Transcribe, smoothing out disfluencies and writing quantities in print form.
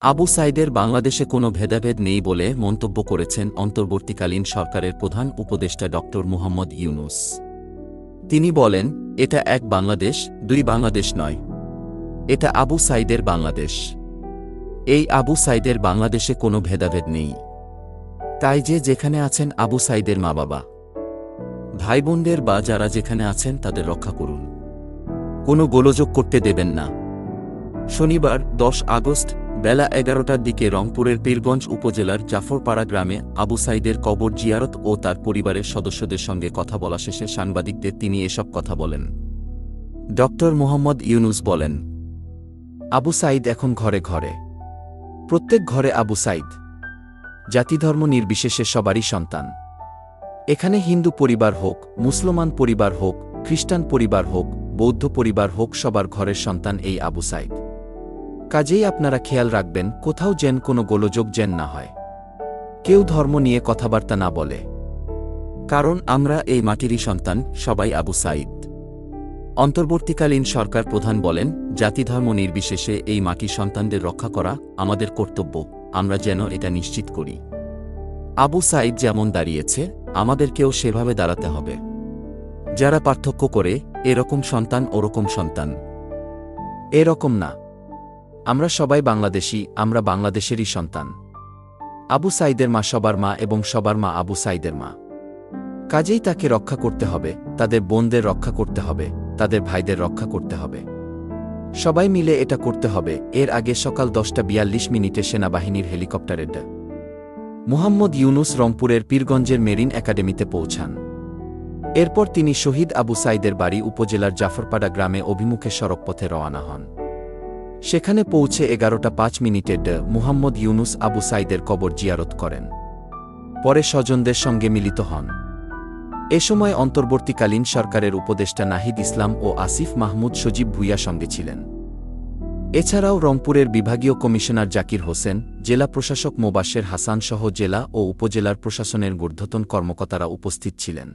আবু সাইদের বাংলাদেশে কোনো ভেদাভেদ নেই বলে মন্তব্য করেছেন অন্তর্বর্তীকালীন সরকারের প্রধান উপদেষ্টা ড মুহাম্মদ ইউনূস। তিনি বলেন, এটা এক বাংলাদেশ, দুই বাংলাদেশ নয়। এটা আবু সাইদের বাংলাদেশ। এই আবু সাইদের বাংলাদেশে কোনো ভেদাভেদ নেই। তাই যে যেখানে আছেন আবু সাইদের মা বাবা, ভাই বোনদের বা যারা যেখানে আছেন তাদের রক্ষা করুন। কোনো গোলযোগ করতে দেবেন না। শনিবার 10 আগস্ট বেলা 11টার দিকে রংপুরের পীরগঞ্জ উপজেলার জাফরপাড়া গ্রামে আবু সাইদের কবর জিয়ারত ও তার পরিবারের সদস্যদের সঙ্গে কথা বলা শেষে সাংবাদিকদের তিনি এসব কথা বলেন। ড মুহাম্মদ ইউনূস বলেন, আবু সাইদ এখন ঘরে ঘরে। প্রত্যেক ঘরে আবু সাইদ। জাতিধর্ম নির্বিশেষে সবারই সন্তান। এখানে হিন্দু পরিবার হোক, মুসলমান পরিবার হোক, খ্রিস্টান পরিবার হোক, বৌদ্ধ পরিবার হোক, সবার ঘরের সন্তান এই আবু সাইদ। কাজেই আপনারা খেয়াল রাখবেন কোথাও যেন কোনো গোলযোগ যেন না হয়, কেউ ধর্ম নিয়ে কথাবার্তা না বলে। কারণ আমরা এই মাটিরই সন্তান, সবাই আবু সাইদ। অন্তর্বর্তীকালীন সরকার প্রধান বলেন, জাতিধর্ম নির্বিশেষে এই মাটির সন্তানদের রক্ষা করা আমাদের কর্তব্য। আমরা যেন এটা নিশ্চিত করি আবু সাইদ যেমন দাঁড়িয়েছে আমাদেরকেও সেভাবে দাঁড়াতে হবে। যারা পার্থক্য করে এরকম সন্তান ওরকম সন্তান, এরকম না। আমরা সবাই বাংলাদেশি, আমরা বাংলাদেশেরই সন্তান। আবু সাইদের মা সবার মা এবং সবার মা আবু সাইদের মা। কাজেই তাকে রক্ষা করতে হবে, তাদের বোনদের রক্ষা করতে হবে, তাদের ভাইদের রক্ষা করতে হবে। সবাই মিলে এটা করতে হবে। এর আগে সকাল 10:42 সেনাবাহিনীর হেলিকপ্টারের মুহাম্মদ ইউনূস রংপুরের পীরগঞ্জের মেরিন একাডেমিতে পৌঁছান। এরপর তিনি শহীদ আবু সাইদের বাড়ি উপজেলার জাফরপাড়া গ্রামে অভিমুখে সড়কপথে রওনা হন। সেখানে পৌঁছে 11:05 মুহাম্মদ ইউনূস আবু সাইদের কবর জিয়ারত করেন। পরে স্বজনদের সঙ্গে মিলিত হন। এ সময় অন্তর্বর্তীকালীন সরকারের উপদেষ্টা নাহিদ ইসলাম ও আসিফ মাহমুদ সজীব ভূঁইয়া সঙ্গে ছিলেন। এছাড়াও রংপুরের বিভাগীয় কমিশনার জাকির হোসেন, জেলা প্রশাসক মোবাশ্বের হাসান সহ জেলা ও উপজেলার প্রশাসনের ঊর্ধ্বতন কর্মকর্তারা উপস্থিত ছিলেন।